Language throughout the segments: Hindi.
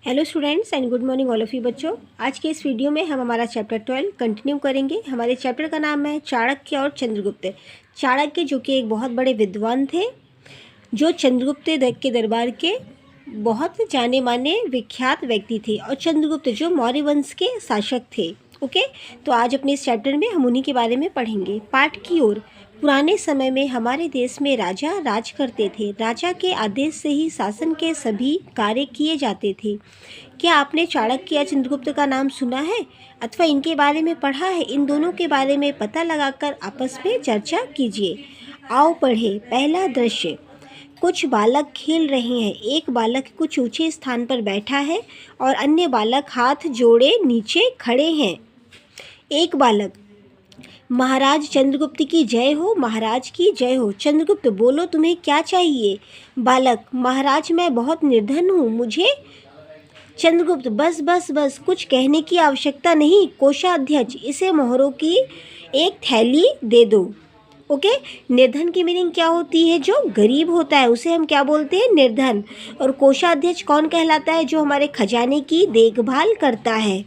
Hello students and good morning all of you बच्चों। आज के इस वीडियो में हम हमारा चैप्टर 12 कंटिन्यू करेंगे। हमारे चैप्टर का नाम है चाणक्य और चंद्रगुप्त। चाणक्य जो कि एक बहुत बड़े विद्वान थे, जो चंद्रगुप्त के दरबार के बहुत जाने माने विख्यात व्यक्ति थे, और चंद्रगुप्त जो मौर्य वंश के शासक थे। ओके, तो आज अपने इस चैप्टर में हम उन्हीं के बारे में पढ़ेंगे। पाठ की ओर। पुराने समय में हमारे देश में राजा राज करते थे। राजा के आदेश से ही शासन के सभी कार्य किए जाते थे। क्या आपने चाणक्य या चंद्रगुप्त का नाम सुना है अथवा इनके बारे में पढ़ा है? इन दोनों के बारे में पता लगाकर आपस में चर्चा कीजिए। आओ पढ़े। पहला दृश्य। कुछ बालक खेल रहे हैं। एक बालक कुछ ऊंचे स्थान पर बैठा है और अन्य बालक हाथ जोड़े नीचे खड़े हैं। एक बालक, महाराज चंद्रगुप्त की जय हो, महाराज की जय हो। चंद्रगुप्त, बोलो तुम्हें क्या चाहिए? बालक, महाराज मैं बहुत निर्धन हूँ, मुझे। चंद्रगुप्त, बस बस बस, कुछ कहने की आवश्यकता नहीं। कोषाध्यक्ष, इसे मोहरों की एक थैली दे दो। ओके, निर्धन की मीनिंग क्या होती है? जो गरीब होता है उसे हम क्या बोलते हैं? निर्धन। और कोषाध्यक्ष कौन कहलाता है? जो हमारे खजाने की देखभाल करता है।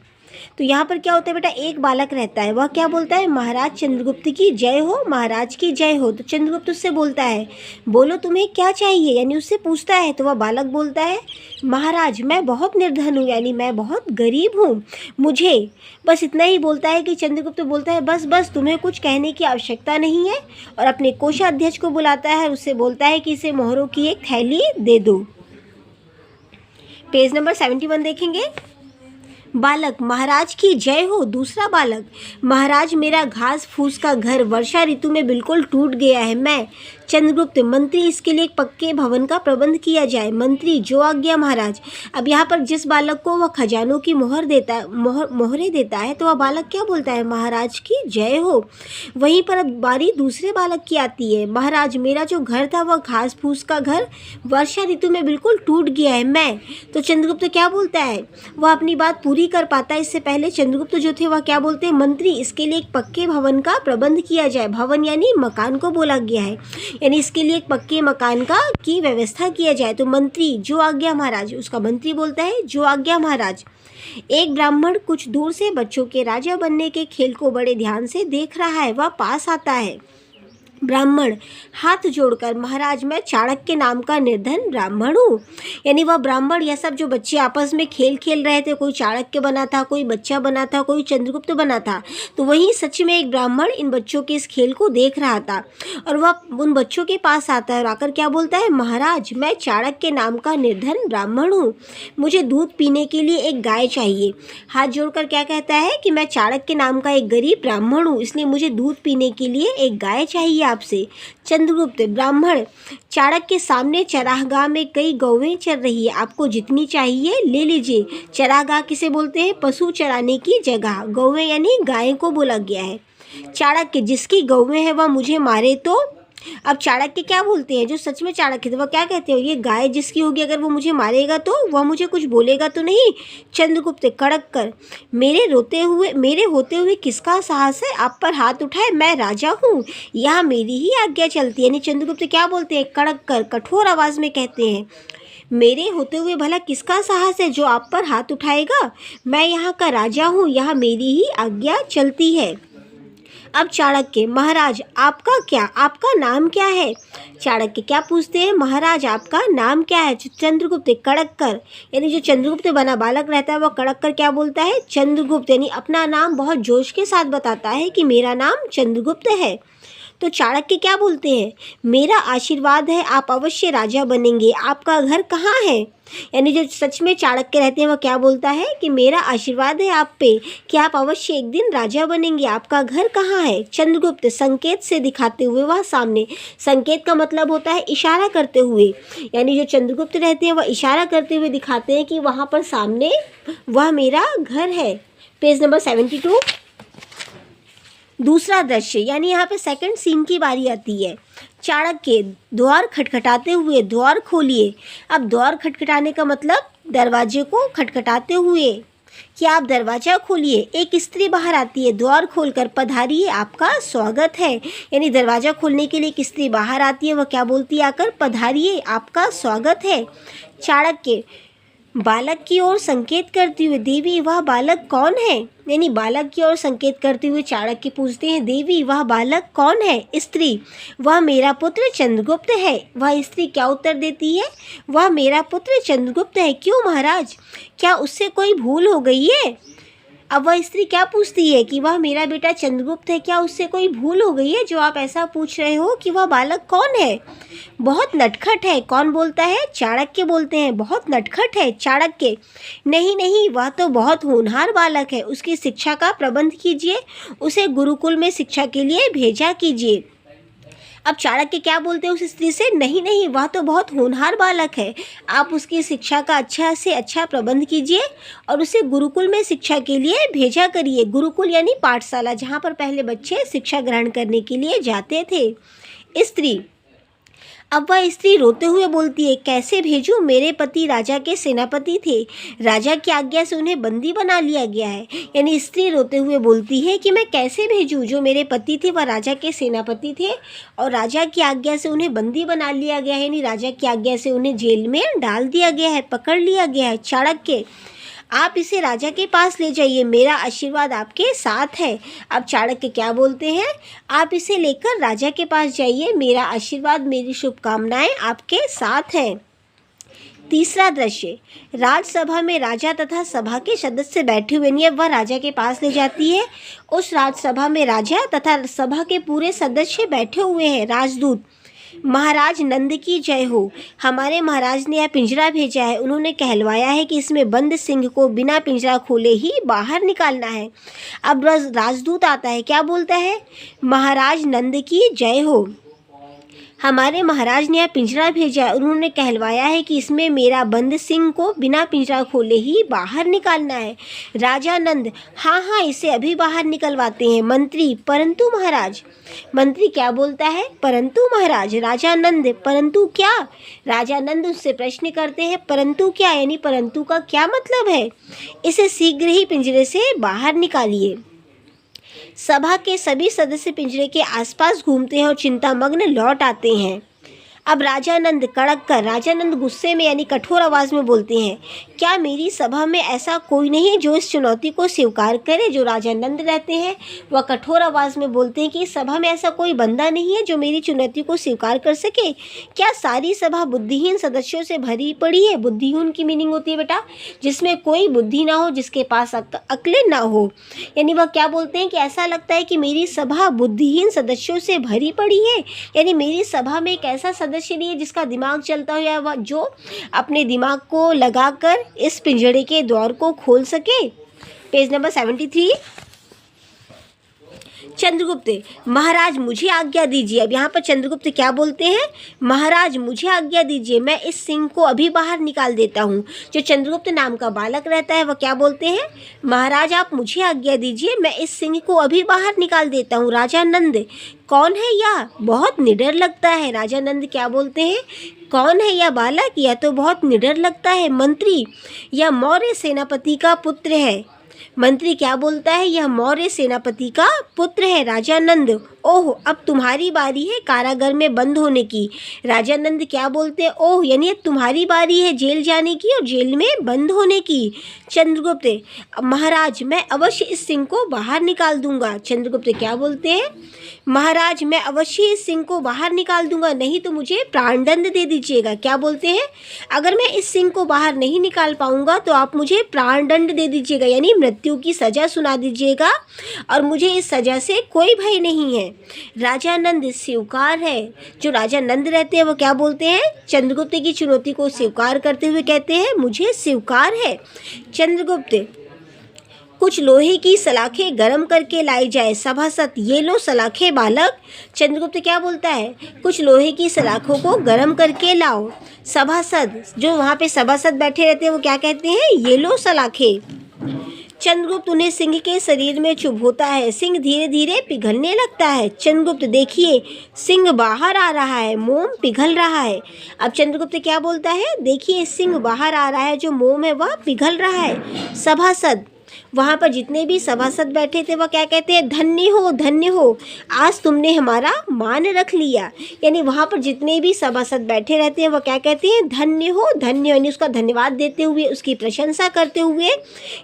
तो यहाँ पर क्या होता है बेटा? एक बालक रहता है, वह क्या बोलता है? महाराज चंद्रगुप्त की जय हो, महाराज की जय हो। तो चंद्रगुप्त उससे बोलता है, बोलो तुम्हें क्या चाहिए, यानी उससे पूछता है। तो वह बालक बोलता है, महाराज मैं बहुत निर्धन हूँ, यानी मैं बहुत गरीब हूँ, मुझे। बस इतना ही बोलता है कि चंद्रगुप्त बोलता है, बस बस, तुम्हें कुछ कहने की आवश्यकता नहीं है। और अपने कोषाध्यक्ष को बुलाता है, उससे बोलता है कि इसे मोहरों की एक थैली दे दो। पेज नंबर 71 देखेंगे। बालक, महाराज की जय हो। दूसरा बालक, महाराज मेरा घास फूस का घर वर्षा ऋतु में बिल्कुल टूट गया है, मैं। चंद्रगुप्त, मंत्री इसके लिए एक पक्के भवन का प्रबंध किया जाए। मंत्री, जो आज्ञा महाराज। अब यहाँ पर जिस बालक को वह खजानों की मोहरें देता है, तो वह बालक क्या बोलता है? महाराज की जय हो। वहीं पर अब बारी दूसरे बालक की आती है। महाराज मेरा जो घर था वह घास फूस का घर वर्षा ऋतु में बिल्कुल टूट गया है, मैं। तो चंद्रगुप्त क्या बोलता है? वह अपनी बात पूरी कर पाता है इससे पहले चंद्रगुप्त जो थे वह क्या बोलते हैं? मंत्री इसके लिए एक पक्के भवन का प्रबंध किया जाए। भवन यानी मकान को बोला गया है, यानी इसके लिए एक पक्के मकान की व्यवस्था किया जाए। तो मंत्री, जो आज्ञा महाराज। उसका मंत्री बोलता है, जो आज्ञा महाराज। एक ब्राह्मण कुछ दूर से बच्चों के राजा बनने के खेल को बड़े ध्यान से देख रहा है। वह पास आता है। ब्राह्मण हाथ जोड़कर, महाराज मैं चाणक्य नाम का निर्धन ब्राह्मण हूँ। यानी वह ब्राह्मण, यह सब जो बच्चे आपस में खेल रहे थे, कोई चाणक्य बना था, कोई बच्चा बना था, कोई चंद्रगुप्त बना था, तो वहीं सच में एक ब्राह्मण इन बच्चों के इस खेल को देख रहा था। और वह उन बच्चों के पास आता है और आकर क्या बोलता है? महाराज मैं चाणक्य नाम का निर्धन ब्राह्मण हूँ, मुझे दूध पीने के लिए एक गाय चाहिए। हाथ जोड़कर क्या कहता है कि मैं चाणक्य नाम का एक गरीब ब्राह्मण हूँ, इसलिए मुझे दूध पीने के लिए एक गाय चाहिए आपसे। चंद्रगुप्त, ब्राह्मण, चाणक्य के सामने चरागाह में कई गौवें चर रही है, आपको जितनी चाहिए ले लीजिए। चरागाह किसे बोलते हैं? पशु चराने की जगह। गौवें यानी गाय को बोला गया है। चाणक्य, जिसकी गौवें हैं वह मुझे मारे तो। अब चाणक्य क्या बोलते हैं? जो सच में चाणक्य थे वह क्या कहते हो? ये गाय जिसकी होगी, अगर वो मुझे मारेगा तो वह मुझे कुछ बोलेगा तो नहीं। चंद्रगुप्त, कड़क कर, मेरे होते हुए किसका साहस है आप पर हाथ उठाए? मैं राजा हूँ, यहाँ मेरी ही आज्ञा चलती है। यानी चंद्रगुप्त क्या बोलते हैं? कड़क कर, कठोर आवाज में कहते हैं, मेरे होते हुए भला किसका साहस है जो आप पर हाथ उठाएगा? मैं यहाँ का राजा हूँ, यहाँ मेरी ही आज्ञा चलती है। अब चाणक्य, महाराज आपका नाम क्या है? चाणक्य क्या पूछते हैं? महाराज आपका नाम क्या है? चंद्रगुप्त, कड़क कर, यानी जो चंद्रगुप्त बना बालक रहता है वह कड़क कर क्या बोलता है? चंद्रगुप्त, यानी अपना नाम बहुत जोश के साथ बताता है कि मेरा नाम चंद्रगुप्त है। तो चाणक्य क्या बोलते हैं? मेरा आशीर्वाद है, आप अवश्य राजा बनेंगे, आपका घर कहाँ है? यानी जो सच में चाणक्य रहते हैं वह क्या बोलता है कि मेरा आशीर्वाद है आप पे कि आप अवश्य एक दिन राजा बनेंगे, आपका घर कहाँ है? चंद्रगुप्त, संकेत से दिखाते हुए वह सामने। संकेत का मतलब होता है इशारा करते हुए, यानी जो चंद्रगुप्त रहते हैं वह इशारा करते हुए दिखाते हैं कि वहाँ पर सामने वह मेरा घर है। Page number 72। दूसरा दृश्य, यानी यहाँ पे सेकंड सीन की बारी आती है। चाणक्य, द्वार खटखटाते हुए, द्वार खोलिए। अब द्वार खटखटाने का मतलब दरवाजे को खटखटाते हुए कि आप दरवाजा खोलिए। एक स्त्री बाहर आती है, द्वार खोलकर, पधारिए आपका स्वागत है। यानी दरवाजा खोलने के लिए एक स्त्री बाहर आती है, वह क्या बोलती है आकर? पधारिए आपका स्वागत है। चाणक्य, बालक की ओर संकेत करते हुए, देवी वह बालक कौन है? यानी बालक की ओर संकेत करते हुए चाणक्य पूछते हैं, देवी वह बालक कौन है? स्त्री, वह मेरा पुत्र चंद्रगुप्त है। वह स्त्री क्या उत्तर देती है? वह मेरा पुत्र चंद्रगुप्त है। क्यों महाराज, क्या उससे कोई भूल हो गई है? अब वह स्त्री क्या पूछती है कि वह मेरा बेटा चंद्रगुप्त है, क्या उससे कोई भूल हो गई है जो आप ऐसा पूछ रहे हो कि वह बालक कौन है? बहुत नटखट है। कौन बोलता है? चाणक्य बोलते हैं, बहुत नटखट है चाणक्य। नहीं नहीं, वह तो बहुत होनहार बालक है। उसकी शिक्षा का प्रबंध कीजिए, उसे गुरुकुल में शिक्षा के लिए भेजा कीजिए। अब चाणक्य क्या बोलते हैं उस स्त्री से? नहीं नहीं, वह तो बहुत होनहार बालक है, आप उसकी शिक्षा का अच्छा से अच्छा प्रबंध कीजिए और उसे गुरुकुल में शिक्षा के लिए भेजा करिए। गुरुकुल यानी पाठशाला, जहाँ पर पहले बच्चे शिक्षा ग्रहण करने के लिए जाते थे। स्त्री, अब वह स्त्री रोते हुए बोलती है, कैसे भेजूं? मेरे पति राजा के सेनापति थे, राजा की आज्ञा से उन्हें बंदी बना लिया गया है। यानी स्त्री रोते हुए बोलती है कि मैं कैसे भेजूं? जो मेरे पति थे वह राजा के सेनापति थे और राजा की आज्ञा से उन्हें बंदी बना लिया गया है, यानी राजा की आज्ञा से उन्हें जेल में डाल दिया गया है, पकड़ लिया गया है। चाणक्य, आप इसे राजा के पास ले जाइए, मेरा आशीर्वाद आपके साथ है। अब चाणक्य क्या बोलते हैं? आप इसे लेकर राजा के पास जाइए, मेरा आशीर्वाद, मेरी शुभकामनाएं आपके साथ हैं। तीसरा दृश्य, राजसभा में राजा तथा सभा के सदस्य बैठे हुए हैं। वह राजा के पास ले जाती है। उस राजसभा में राजा तथा सभा के पूरे सदस्य बैठे हुए हैं। राजदूत, महाराज नंद की जय हो, हमारे महाराज ने यह पिंजरा भेजा है। उन्होंने कहलवाया है कि इसमें बंद सिंह को बिना पिंजरा खोले ही बाहर निकालना है। अब राजदूत आता है, क्या बोलता है? महाराज नंद की जय हो, हमारे महाराज ने यह पिंजरा भेजा है। उन्होंने कहलवाया है कि इसमें मेरा बंद सिंह को बिना पिंजरा खोले ही बाहर निकालना है। राजा नंद, हाँ हाँ, इसे अभी बाहर निकलवाते हैं। मंत्री, परंतु महाराज। मंत्री क्या बोलता है? परंतु महाराज। राजा नंद, परंतु क्या? राजा नंद उससे प्रश्न करते हैं, परंतु क्या? यानी परंतु का क्या मतलब है? इसे शीघ्र ही पिंजरे से बाहर निकालिए। सभा के सभी सदस्य पिंजरे के आसपास घूमते हैं और चिंतामग्न लौट आते हैं। अब राजानंद कड़क कर, राजानंद गुस्से में यानी कठोर आवाज़ में बोलते हैं, क्या मेरी सभा में ऐसा कोई नहीं जो इस चुनौती को स्वीकार करे? जो राजानंद रहते हैं वह कठोर आवाज़ में बोलते हैं कि इस सभा में ऐसा कोई बंदा नहीं है जो मेरी चुनौती को स्वीकार कर सके। क्या सारी सभा बुद्धिहीन सदस्यों से भरी पड़ी है? बुद्धिहीन की मीनिंग होती है बेटा जिसमें कोई बुद्धि ना हो, जिसके पास अक्लें ना हो। यानी वह क्या बोलते हैं कि ऐसा लगता है कि मेरी सभा बुद्धिहीन सदस्यों से भरी पड़ी है, यानी मेरी सभा में एक ऐसा सदस्य नहीं है जिसका दिमाग चलता हो या वह जो अपने दिमाग को लगाकर इस पिंजरे के द्वार को खोल सके। Page number 73। चंद्रगुप्त, महाराज मुझे आज्ञा दीजिए। अब यहाँ पर चंद्रगुप्त क्या बोलते हैं? महाराज मुझे आज्ञा दीजिए, मैं इस सिंह को अभी बाहर निकाल देता हूँ। जो चंद्रगुप्त नाम का बालक रहता है वह क्या बोलते हैं? महाराज आप मुझे आज्ञा दीजिए, मैं इस सिंह को अभी बाहर निकाल देता हूँ। राजा नंद, कौन है यह? बहुत निडर लगता है। राजा नंद क्या बोलते हैं? कौन है यह बालक? यह तो बहुत निडर लगता है। मंत्री, यह मौर्य सेनापति का पुत्र है। मंत्री क्या बोलता है? यह मौर्य सेनापति का पुत्र है। राजा नंद, ओह अब तुम्हारी बारी है कारागार में बंद होने की। राजा नंद क्या बोलते हैं? ओह यानी अब तुम्हारी बारी है जेल जाने की और जेल में बंद होने की। चंद्रगुप्त, महाराज मैं अवश्य इस सिंह को बाहर निकाल दूंगा। चंद्रगुप्त क्या बोलते हैं? महाराज मैं अवश्य इस सिंह को बाहर निकाल दूंगा, नहीं तो मुझे प्राणदंड दे दीजिएगा। क्या बोलते हैं? अगर मैं इस सिंह को बाहर नहीं निकाल पाऊंगा तो आप मुझे प्राणदंड दे दीजिएगा, यानी मृत्यु की सजा सुना दीजिएगा और मुझे इस सजा से कोई भय नहीं है। राजा नंद स्वीकार है। जो राजा नंद रहते हैं वो क्या बोलते हैं? चंद्रगुप्त की चुनौती को स्वीकार करते हुए कहते हैं मुझे स्वीकार है। चंद्रगुप्त, कुछ लोहे की सलाखें गर्म करके लाई जाए। सभासद, ये लो सलाखें बालक। चंद्रगुप्त क्या बोलता है? कुछ लोहे की सलाखों को गर्म करके लाओ। सभासद, जो वहाँ पे सभासद बैठे रहते हैं वो क्या कहते हैं? ये लो सलाखें। चंद्रगुप्त उन्हें सिंह के शरीर में चुभोता है। सिंह धीरे धीरे पिघलने लगता है। चंद्रगुप्त, देखिए सिंह बाहर आ रहा है, मोम पिघल रहा है। अब चंद्रगुप्त क्या बोलता है? देखिए सिंह बाहर आ रहा है, जो मोम है वह पिघल रहा है। सभासद, वहाँ पर जितने भी सभासद बैठे थे वह क्या कहते हैं, धन्य हो, आज तुमने हमारा मान रख लिया। यानी वहाँ पर जितने भी सभासद बैठे रहते हैं वह क्या कहते हैं, धन्य हो, यानी उसका धन्यवाद देते हुए, उसकी प्रशंसा करते हुए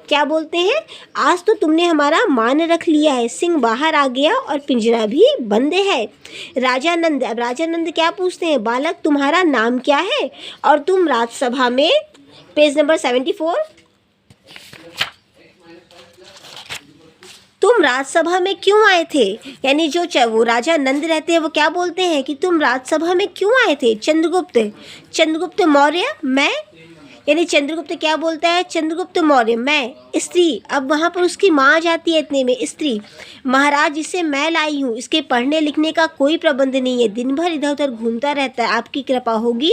क्या बोलते हैं, आज तो तुमने हमारा मान रख लिया है। सिंह बाहर आ गया और पिंजरा भी बंद है। राजा नंद, अब राजा नंद क्या पूछते हैं, बालक तुम्हारा नाम क्या है और तुम राजसभा में, पेज नंबर 74, तुम राजसभा में क्यों आए थे। यानी जो वो राजा नंद रहते हैं वो क्या बोलते हैं कि तुम राजसभा में क्यों आए थे। चंद्रगुप्त मौर्य, मैं, यानी चंद्रगुप्त क्या बोलता है, चंद्रगुप्त मौर्य, मैं, स्त्री, अब वहाँ पर उसकी माँ आ जाती है इतने में, स्त्री, महाराज इसे मैं लाई हूँ, इसके पढ़ने लिखने का कोई प्रबंध नहीं है, दिन भर इधर उधर घूमता रहता है, आपकी कृपा होगी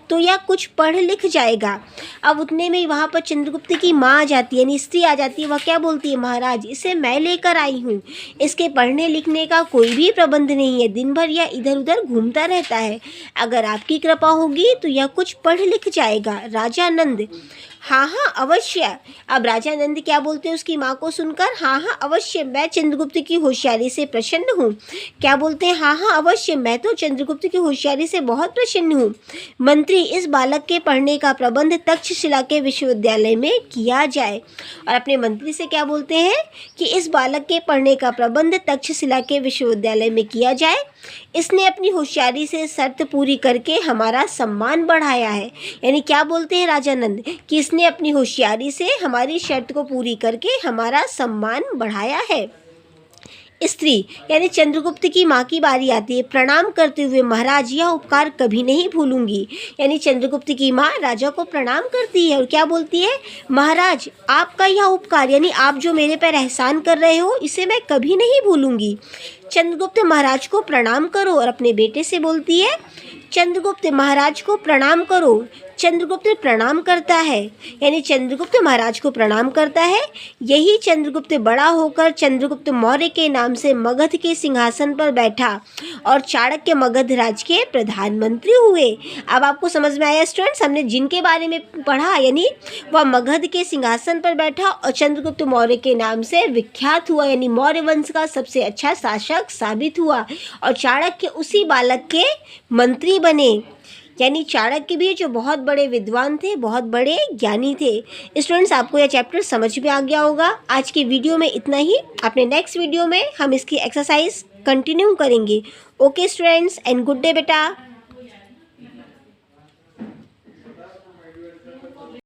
तो यह कुछ पढ़ लिख जाएगा। अब उतने में वहाँ पर चंद्रगुप्त की माँ आ जाती है, यानी स्त्री आ जाती है, वह क्या बोलती है, महाराज इसे मैं लेकर आई हूँ, इसके पढ़ने लिखने का कोई भी प्रबंध नहीं है, दिन भर यह इधर उधर घूमता रहता है, अगर आपकी कृपा होगी तो यह कुछ पढ़ लिख जाएगा। राजा नंद, हाँ हाँ अवश्य। अब राजा नंद क्या बोलते हैं उसकी माँ को सुनकर, हाँ हाँ अवश्य, मैं चंद्रगुप्त की होशियारी से प्रसन्न हूँ। क्या बोलते हैं, हाँ हाँ अवश्य, मैं तो चंद्रगुप्त की होशियारी से बहुत प्रसन्न हूँ। मंत्री, इस बालक के पढ़ने का प्रबंध तक्षशिला के विश्वविद्यालय में किया जाए। और अपने मंत्री से क्या बोलते हैं कि इस बालक के पढ़ने का प्रबंध तक्षशिला के विश्वविद्यालय में किया जाए। इसने अपनी होशियारी से शर्त पूरी करके हमारा सम्मान बढ़ाया है। यानी क्या बोलते हैं राजा नंद कि इसने अपनी होशियारी से हमारी शर्त को पूरी करके हमारा सम्मान बढ़ाया है। स्त्री, यानी चंद्रगुप्त की माँ की बारी आती है। प्रणाम करते हुए, महाराज यह उपकार कभी नहीं भूलूंगी। यानी चंद्रगुप्त की माँ राजा को प्रणाम करती है और क्या बोलती है, महाराज आपका यह उपकार, यानी आप जो मेरे पर एहसान कर रहे हो इसे मैं कभी नहीं भूलूंगी। चंद्रगुप्त महाराज को प्रणाम करो और अपने बेटे से बोलती है, चंद्रगुप्त महाराज को प्रणाम करो। चंद्रगुप्त प्रणाम करता है, यानी चंद्रगुप्त महाराज को प्रणाम करता है। यही चंद्रगुप्त बड़ा होकर चंद्रगुप्त मौर्य के नाम से मगध के सिंहासन पर बैठा और चाणक्य मगध राज के प्रधानमंत्री हुए। अब आपको समझ में आया स्टूडेंट्स, हमने जिनके बारे में पढ़ा, यानी वह मगध के सिंहासन पर बैठा और चंद्रगुप्त मौर्य के नाम से विख्यात हुआ, यानी मौर्य वंश का सबसे अच्छा शासक साबित हुआ और चाणक्य उसी बालक के मंत्री बने। यानी चाणक्य भी जो बहुत बड़े विद्वान थे, बहुत बड़े ज्ञानी थे। स्टूडेंट्स, आपको यह चैप्टर समझ में आ गया होगा। आज की वीडियो में इतना ही। अपने नेक्स्ट वीडियो में हम इसकी एक्सरसाइज कंटिन्यू करेंगे। Okay students, and good day बेटा।